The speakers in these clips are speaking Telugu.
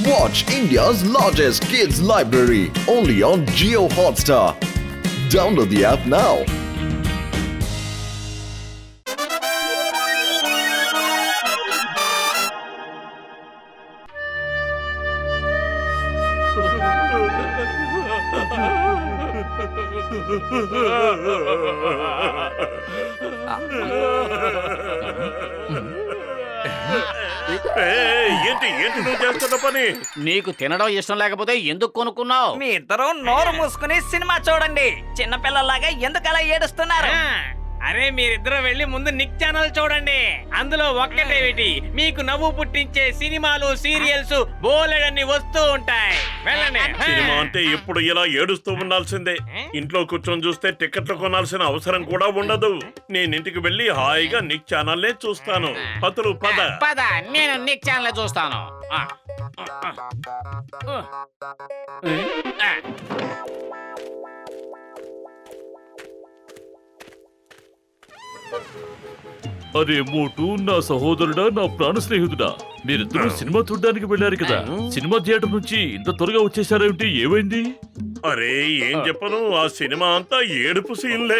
Watch India's largest kids library only on Jio Hotstar. Download the app now. ఏంటి నువ్వు చేస్తున్న పని? నీకు తినడం ఇష్టం లేకపోతే ఎందుకు కొనుక్కున్నావు? మీ ఇద్దరు నోరు మూసుకుని సినిమా చూడండి. చిన్నపిల్లలాగా ఎందుకు అలా ఏడుస్తున్నారు? అరే మీరిద్దరు వెళ్ళి ముందు నిక్ ఛానల్ చూడండి. అందులో ఒక్కటేమిటి, మీకు నవ్వు పుట్టించే సినిమాలు సీరియల్స్ బోలెడన్ని వస్తూ ఉంటాయి. వెళ్ళండి. సినిమా అంటే ఎప్పుడు ఇలా ఏడుస్తూ ఉండాల్సిందే. ఇంట్లో కూర్చొని చూస్తే టికెట్లు కొనాల్సిన అవసరం కూడా ఉండదు. నేను ఇంటికి వెళ్ళి హాయిగా నిక్ ఛానల్ చూస్తాను. పతులు పద. పద, నేను నిక్ ఛానల్ చూస్తాను. అరే మోటు, నా సహోదరుడా, నా ప్రాణ స్నేహితుడా, మీరిద్దరూ సినిమా చూడడానికి వెళ్ళారు కదా. సినిమా థియేటర్ నుంచి ఇంత త్వరగా వచ్చేసారేమిటి? ఏమైంది? అరే ఏం చెప్పను, ఆ సినిమా అంతా ఏడుపు సీన్లే.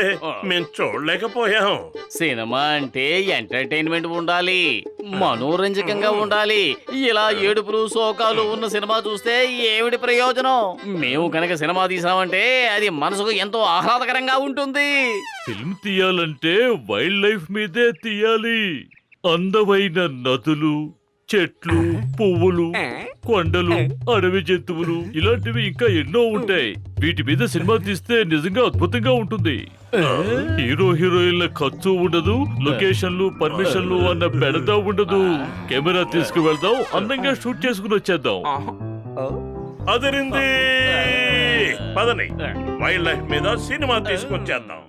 మేం చూడలేకపోయాం. సినిమా అంటే ఎంటర్టైన్మెంట్ ఉండాలి, మనోరంజకంగా ఉండాలి. ఇలా ఏడుపులు శోకాలు ఉన్న సినిమా చూస్తే ఏమిటి ప్రయోజనం? మేము కనుక సినిమా తీసామంటే అది మనసుకు ఎంతో ఆహ్లాదకరంగా ఉంటుంది. ఫిల్మ్ తీయాలంటే వైల్డ్ లైఫ్ మీదే తీయాలి. అందమైన నదులు, చెట్లు, పువ్వులు, కొండలు, అడవి జంతువులు, ఇలాంటివి ఇంకా ఎన్నో ఉంటాయి. వీటి మీద సినిమా తీస్తే నిజంగా అద్భుతంగా ఉంటుంది. హీరో హీరోయిన్ల ఖర్చు ఉండదు, లొకేషన్లు పర్మిషన్లు అన్న బెడదా ఉండదు. కెమెరా తీసుకువెళ్దాం, అందంగా షూట్ చేసుకుని వచ్చేద్దాం. అదిరింది. పదని వైల్డ్ లైఫ్ మీద సినిమా తీసుకొచ్చేద్దాం.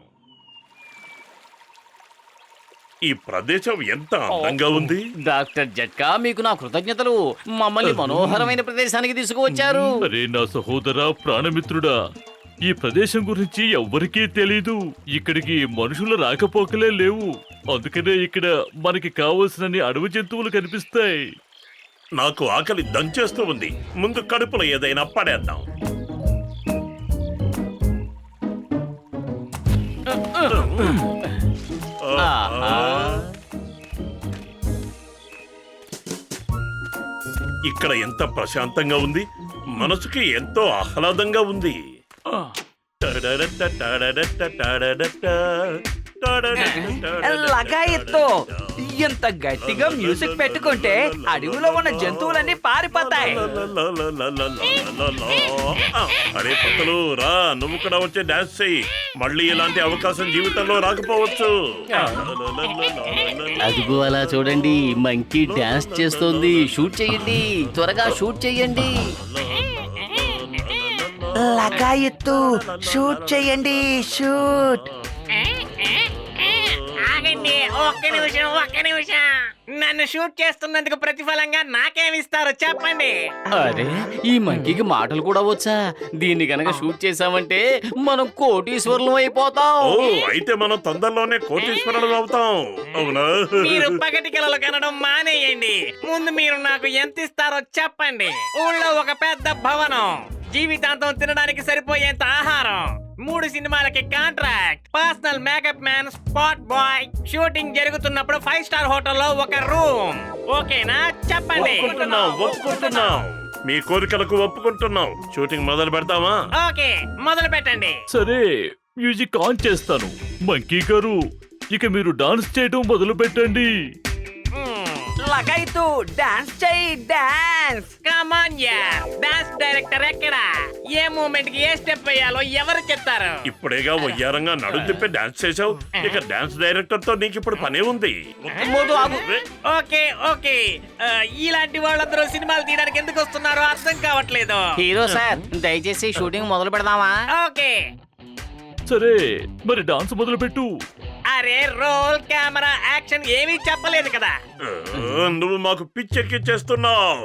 ఈ ప్రదేశం ఎంత అందంగా ఉంది. డాక్టర్ జట్కా, మీకు నా కృతజ్ఞతలు. మమ్మల్ని మనోహరమైన ప్రదేశానికి తీసుకువచ్చారు. అరే నా సహోదరా, ప్రాణమిత్రుడా, ఈ ప్రదేశం గురించి ఎవ్వరికీ తెలీదు. ఇక్కడికి మనుషుల రాకపోకలే లేవు. అందుకనే ఇక్కడ మనకి కావలసినన్ని అడవి జంతువులు కనిపిస్తాయి. నాకు ఆకలి దంచేస్తూ ఉంది. ముందు కడుపులో ఏదైనా పడేద్దాం. ఇక్కడ ఎంత ప్రశాంతంగా ఉంది. మనసుకి ఎంతో ఆహ్లాదంగా ఉంది. లగాయత్తు ఎంత గట్టిగా మ్యూజిక్ పెట్టుకుంటే అడవిలో ఉన్న జంతువులన్నీ పారిపోతాయి. అరే పక్కలు రా, నువ్వు కూడా వచ్చి డాన్స్ చెయ్యి. మళ్ళీ ఇలాంటి అవకాశం జీవితంలో రాకపోవచ్చు. అదిగో అలా చూడండి, మంకీ డాన్స్ చేస్తోంది. షూట్ చేయండి, త్వరగా షూట్ చేయండి. లగాయత్తు షూట్ చేయండి, షూట్. ఆగండి, ఒక్క నిమిషం. నన్ను షూట్ చేస్తున్నందుకు ప్రతిఫలంగా నాకేమిస్తారు చెప్పండి? అరే, ఈ మంకీకి మాటలు కూడా వచ్చా? దీన్ని గనక షూట్ చేసామంటే మనం కోటీశ్వరులం అయిపోతాం. ఓ, అయితే మనం తొందరలోనే కోటీశ్వరులం అవుతాం. అవునా? మీరు పగటి కలలు కనడం మానేయండి. ముందు మీరు నాకు ఎంత ఇస్తారో చెప్పండి. ఊళ్ళో ఒక పెద్ద భవనం, జీవితాంతం తినడానికి సరిపోయేంత ఆహారం, 3 సినిమాలకి contract, personal makeup man, spot bye, shooting జరుగుతున్నప్పుడు 5 స్టార్ హోటల్లో ఒక రూమ్. ఓకేనా చెప్పండి? ఒప్పుకుంటున్నాం. మీ కోరికలకు ఒప్పుకుంటున్నాం. షూటింగ్ మొదలు పెడతామా? ఓకే, మొదలు పెట్టండి. సరే, మ్యూజిక్ ఆన్ చేస్తాను. మంకీ గారు, ఇక మీరు డాన్స్ చేయడం మొదలు పెట్టండి. లగాయత్తు డాన్స్ చెయ్యి, డాన్స్. కమ్ ఆన్ యార్, డాన్స్ డైరెక్టర్ ఎక్కడ? ఏ మూమెంట్ కి ఏ స్టెప్ వేయాలో ఎవరు చెప్తారు? ఇప్పుడేగా వయ్యారంగా నడు తిప్పి డాన్స్ చేసావు. ఇక డాన్స్ డైరెక్టర్ తో నీకు ఇప్పుడు పనే ఉంది. ఓకే. ఇలాంటి వాళ్ళందరూ సినిమాలు తీయడానికి ఎందుకు వస్తున్నారో అర్థం కావట్లేదు. హీరో సార్, దయచేసి షూటింగ్ మొదలు పెడదామా? ఓకే. సరే, మరి డాన్స్ మొదలు పెట్టు. అరే, రోల్ కెమెరా యాక్షన్ ఏమీ చెప్పలేదు కదా. నువ్వు మాకు పిచ్చెక్కిచ్చేస్తున్నావు.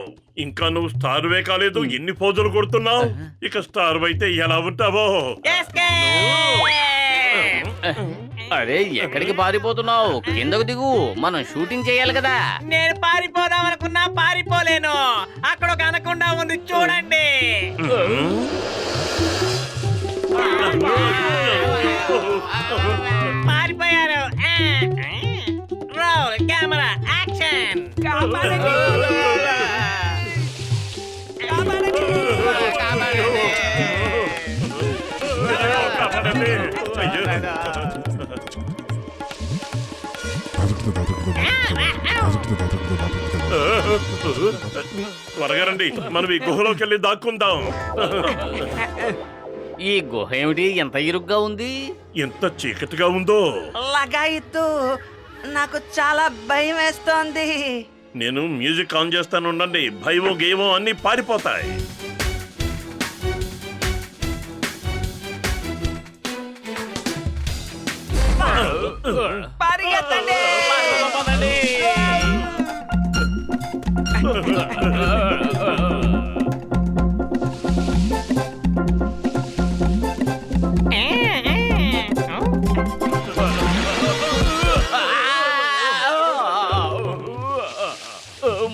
ఇంకా నువ్వు స్టార్వే కాలేదు, ఎన్ని పోజులు కొడుతున్నావు. ఇక స్టార్ అయితే ఎలా ఉంటావో. అరే, ఎక్కడికి పారిపోతున్నావు? కిందకు దిగు, మనం షూటింగ్ చేయాలి కదా. నేను పారిపోదాం అనుకున్నా పారిపోలేను. అక్కడ ఒక అనకొండ ఎలా ఉంది చూడండి. పారిపోయారు. Roll camera action. త్వరగా రండి, మనం ఈ గుహలోకి వెళ్ళి దాక్కుందాం. ఈ గుహ ఏమిటి ఎంత ఇరుగ్గా ఉంది? ఎంత చీకటిగా ఉందో. లగాయితూ నాకు చాలా భయం వేస్తోంది. నేను మ్యూజిక్ ఆన్ చేస్తాను, ఉండండి. భయమో గేమో అన్ని పారిపోతాయి. పరిగెత్తండి.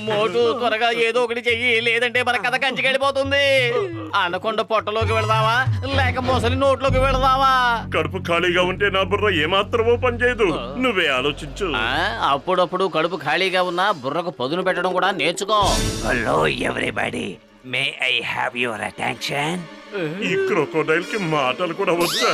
మోటు త్వరగా ఏదో ఒకటి చెయ్యి, లేదంటే మన కథ కంచికెళ్ళిపోతుంది. అనకొండ పొట్టలోకి వెళదామా లేక మొసలి నోట్లోకి వెళదామా? కడుపు ఖాళీగా ఉంటే నా బుర్ర ఏమాత్రమో పనిచేయదు. నువ్వే ఆలోచించు. అప్పుడప్పుడు కడుపు ఖాళీగా ఉన్నా బుర్రకు పదును పెట్టడం కూడా నేర్చుకో. Hello everybody, may I have your attention? ఈ క్రొకోడైల్ కి మాటలు కూడా వచ్చా?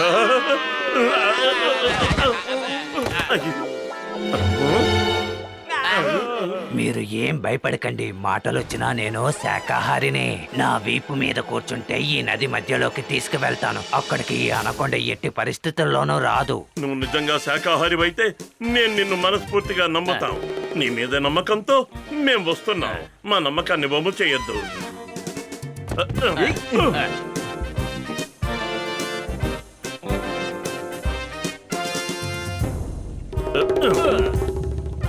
మీరు ఏం భయపడకండి, మాటలొచ్చినా నేను శాకాహారిని. నా వీపు మీద కూర్చుంటే ఈ నది మధ్యలోకి తీసుకువెళ్తాను. అక్కడికి ఈ అనకొండ ఎట్టి పరిస్థితుల్లోనూ రాదు. నువ్వు నిజంగా శాకాహారి అయితే నేను నిన్ను మనస్ఫూర్తిగా నమ్ముతాం. నీ మీద నమ్మకంతో మేం వస్తున్నాం. మా నమ్మకాన్ని బొమ్మ చేయొద్దు.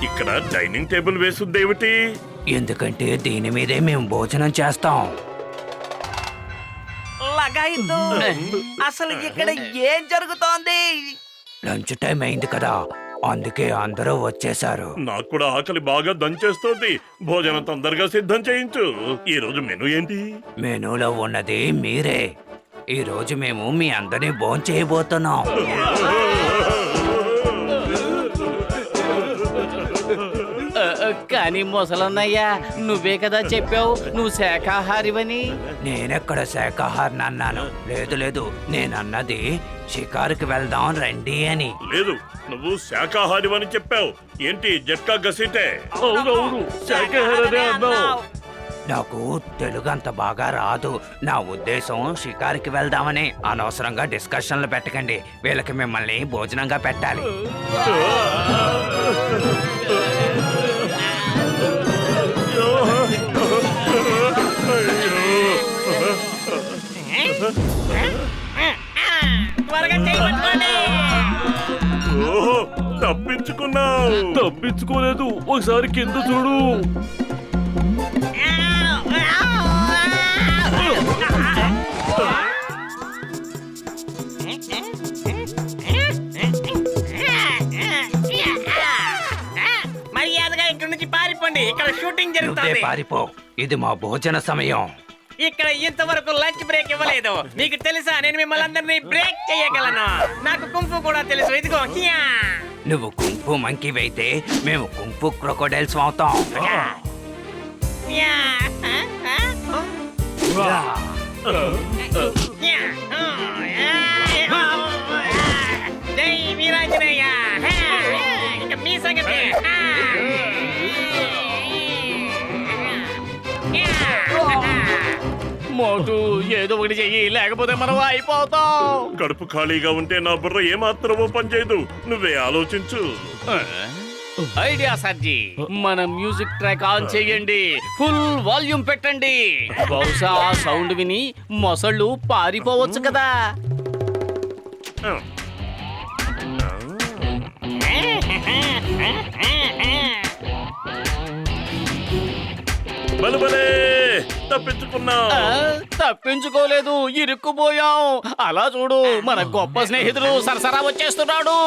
ఇక్కడ డైనింగ్ టేబుల్ వేసుద్దేమిటి? ఎందుకంటే దీని మీదే మేము భోజనం చేస్తాం. లగాయితూ అసలు ఇక్కడ ఏం జరుగుతోంది? లంచ్ టైం అయింది కదా, అందుకే అందరూ వచ్చేసారు. నాకు కూడా ఆకలి బాగా దంచేస్తోంది. భోజనం తొందరగా సిద్ధం చేయించు. ఈ రోజు మెనూ ఏంటి? మెనూలో ఉన్నది మీరే. ఈ రోజు మేము మీ అందరినీ భోంచేయబోతున్నాం. కానీ మొసలన్నయ్యా, నువ్వే కదా చెప్పావు నువ్వు శాకాహారివని. నేనెక్కడ శాకాహారిని అన్నాను? లేదు లేదు, నేనన్నది షికారుకి వెళ్దాం రండి అని. లేదు, నువ్వు శాకాహారి అని చెప్పావు. ఏంటి జట్కా గసీటే? అవునవును, శాఖాహారనే అన్నావు. నాకు తెలుగు అంత బాగా రాదు. నా ఉద్దేశం షికారుకి వెళ్దామని. అనవసరంగా డిస్కషన్లు పెట్టకండి. వీళ్ళకి మిమ్మల్ని భోజనంగా పెట్టాలి. త్వరగా చేయబట్టుకోండి. ఓహో, తప్పించుకున్నావు. తప్పించుకోలేదు, ఒకసారి కింద చూడు. మర్యాదగా ఇక్కడి నుంచి పారిపోండి. ఇక్కడ షూటింగ్ నువ్వే జరుగుతుంది. పారిపో, ఇది మా భోజన సమయం. ఇక్కడ ఇంతవరకు లంచ్ బ్రేక్ ఇవ్వలేదు. మీకు తెలుసా, నేను మిమ్మల్ని అందరినీ బ్రేక్ చేయగలను. నాకు కుంఫు కూడా తెలుసు. ఇదిగో హియా. నువ్వు కుంఫు మంకీ అయితే మేము కుంఫు క్రొకోడైల్స్ అవుతాం. యా. యా. జై వీరాంజనేయ. ఇక మీ సంగతి. మోటు ఏదో ఒకటి చెయ్యి, లేకపోతే మనం అయిపోతాం. కడుపు ఖాళీగా ఉంటే నా బుర్ర ఏమాత్రమో పనిచేయదు. నువ్వే ఆలోచించు. ఐడియా సర్జీ, మన మ్యూజిక్ ట్రాక్ ఆన్ చేయండి. ఫుల్ వాల్యూమ్ పెట్టండి. బహుశా ఆ సౌండ్ విని మొసళ్ళు పారిపోవచ్చు కదా. బలబలే, తప్పించుకున్నావు. తప్పించుకోలేదు, ఇరుక్కుపోయాం. అలా చూడు, మన గొప్ప స్నేహితుడు సరసరా వచ్చేస్తున్నాడు.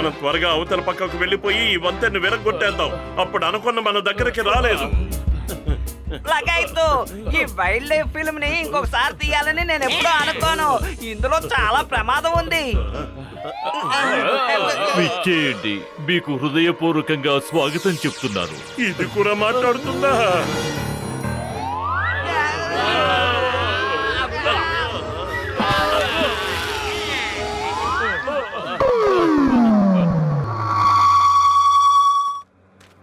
మనం త్వరగా అవతల పక్కకు వెళ్ళిపోయి ఈ వంతెన్ని విరగొట్టేద్దాం. అప్పుడు అనుకున్న మన దగ్గరికి రాలేదు. లగాయత్తు ఈ వైల్డ్ లైఫ్ ఫిల్మ్ ని ఇంకొకసారి తీయాలని నేను ఎప్పుడూ అనుకోను. ఇందులో చాలా ప్రమాదం ఉంది. విచ్చేయండి, మీకు హృదయపూర్వకంగా స్వాగతం చెప్తున్నాను. ఇది కూడా మాట్లాడుతుందా?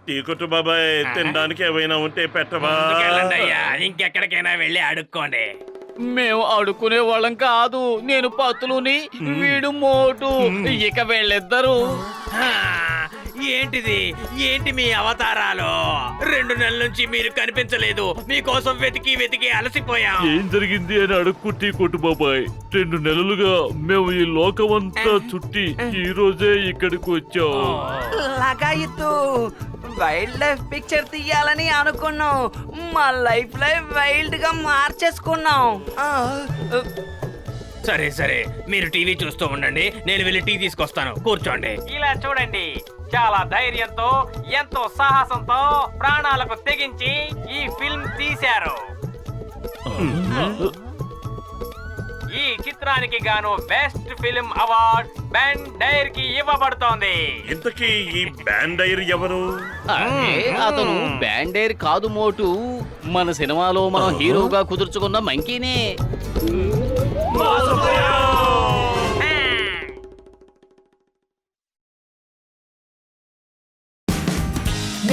టీకొట్టు బాబాయ్, తినడానికి ఏమైనా ఉంటే పెట్టవా? ముందుకెళ్ళండి అయ్యా, ఇంకెక్కడికైనా వెళ్ళి అడుక్కోండి. మేము అడుక్కునే వాళ్ళం కాదు. నేను పతులుని, వీడు మోటు. ఇక వెళ్ళిద్దరు. హా, ఏంటిది? ఏంటి మీ అవతారాలు? 2 నెలల నుంచి మీరు కనిపించలేదు. మీకోసం వెతికి వెతికి అలసిపోయాం. ఏం జరిగింది అని అడుక్కుంటే కొట్టు బాబాయ్. 2 నెలలుగా మేము ఈ లోకమంతా చుట్టి ఈ రోజే ఇక్కడికి వచ్చాం. లగాయత్తు వైల్డ్ లైఫ్ పిక్చర్ తీయాలని అనుకున్నాం. మా లైఫ్ వైల్డ్ గా మార్చేసుకున్నాం. సరే సరే, మీరు టీవీ చూస్తూ ఉండండి, నేను వెళ్ళి టీ తీసుకొస్తాను. కూర్చోండి. ఇలా చూడండి, చాలా ధైర్యంతో, ఎంతో సాహసంతో, ప్రాణాలకు తెగించి ఈ ఫిల్మ్ తీశారు. ఈ చిత్రానికి గాను బెస్ట్ ఫిల్మ్ అవార్డ్ బెన్ డైర్ కి ఇవ్వబడుతోంది. ఇంతకీ ఈ బ్యాండైర్ ఎవరు? అతను బ్యాండేర్ కాదు మోటు. మన సినిమాలో మనం హీరోగా కుదుర్చుకున్న మంకీనే.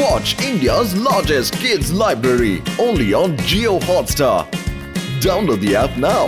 Watch India's largest kids library only on Geo Hotstar. Download the app now.